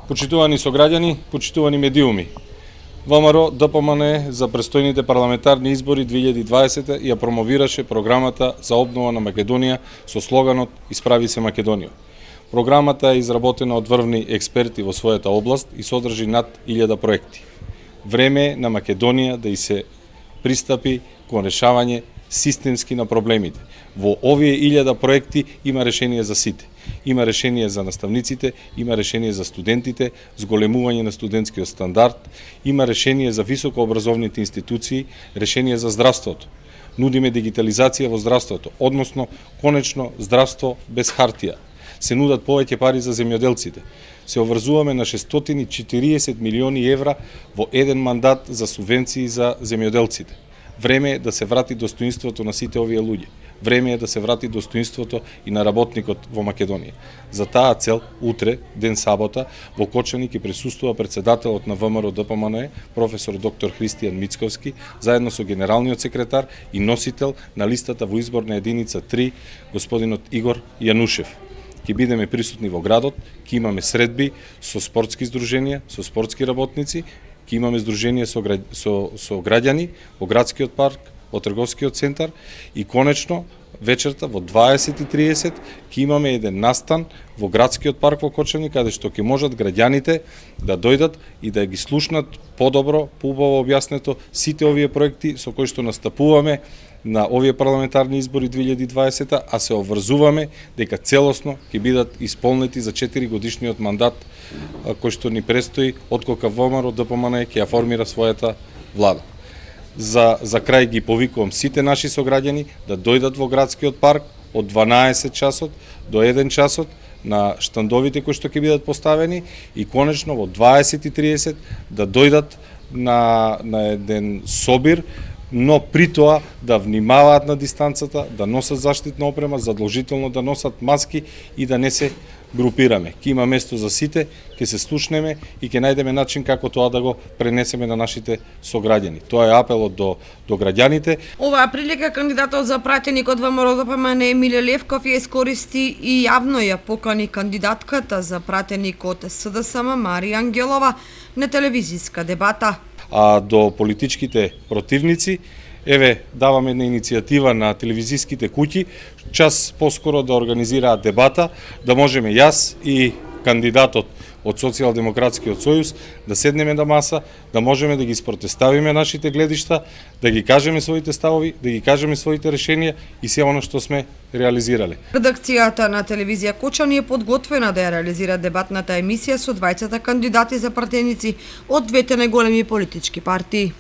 Почитувани сограѓани, почитувани медиуми. ВМРО ДПМН за престојните парламентарни избори 2020 ја промовираше програмата за обнова на Македонија со слоганот Исправи се Македонија. Програмата е изработена од врвни експерти во својата област и содржи над 1000 проекти. Време е на Македонија да и се пристапи кон решавање системски на проблемите. Во овие 1000 проекти има решение за сите. Има решение за наставниците, има решение за студентите, зголемување на студентскиот стандард, има решение за високообразовните институции, решение за здравството. Нудиме дигитализација во здравството, односно конечно здравство без хартија. Се нудат повеќе пари за земјоделците. Се обврзуваме на 640 милиони евра во еден мандат за субвенции за земјоделците. Време е да се врати достоинството на сите овие луѓе. Време е да се врати достоинството и на работникот во Македонија. За таа цел, утре, ден сабота, во Кочани ќе присуствува председателот на ВМРО ДПМН, професор доктор Христијан Мицковски, заедно со генералниот секретар и носител на листата во изборна единица 3, господинот Игор Јанушев. Ќе бидеме присутни во градот, ќе имаме средби со спортски здруженија, со спортски работници, ќе имаме здружение со граѓани во градскиот парк, во трговскиот центар и конечно вечерта во 20:30 ќе имаме еден настан во градскиот парк во Кочани каде што ќе можат граѓаните да дојдат и да ги слушнат подобро, поубаво објаснето сите овие проекти со кои што настапуваме на овие парламентарни избори 2020, а се обврзуваме дека целосно ќе бидат исполнети за 4 годишниот мандат кој што ни престои откога ВМРО ДПМН ќе ја формира својата влада. За крај ги повикувам сите наши сограѓани да дојдат во градскиот парк од 12 часот до 1 часот на штандовите кои што ќе бидат поставени и конечно во 20:30 да дојдат на еден собир, но при тоа да внимаваат на дистанцата, да носат заштитна опрема, задолжително да носат маски и да не се групираме. Ќе има место за сите, ќе се слушнеме и ќе најдеме начин како тоа да го пренесеме на нашите сограѓани. Тоа е апелот до граѓаните. Оваа прилика кандидатот за пратеник од ВМРО ДПМН Емилио Левков ја искористи и јавно ја покани кандидатката за пратеник од СДСМ Марија Ангелова на телевизиска дебата. А до политичките противници, еве, даваме една иницијатива на телевизиските куќи, час поскоро да организираат дебата, да можеме јас и кандидатот од Социјалдемократскиот сојуз да седнеме на маса, да можеме да ги спротеставиме нашите гледишта, да ги кажеме своите ставови, да ги кажеме своите решенија и се оно што сме реализирале. Редакцијата на телевизија Кочани е подготвена да ја реализира дебатната емисија со двајцата кандидати за пратеници од двете најголеми политички партии.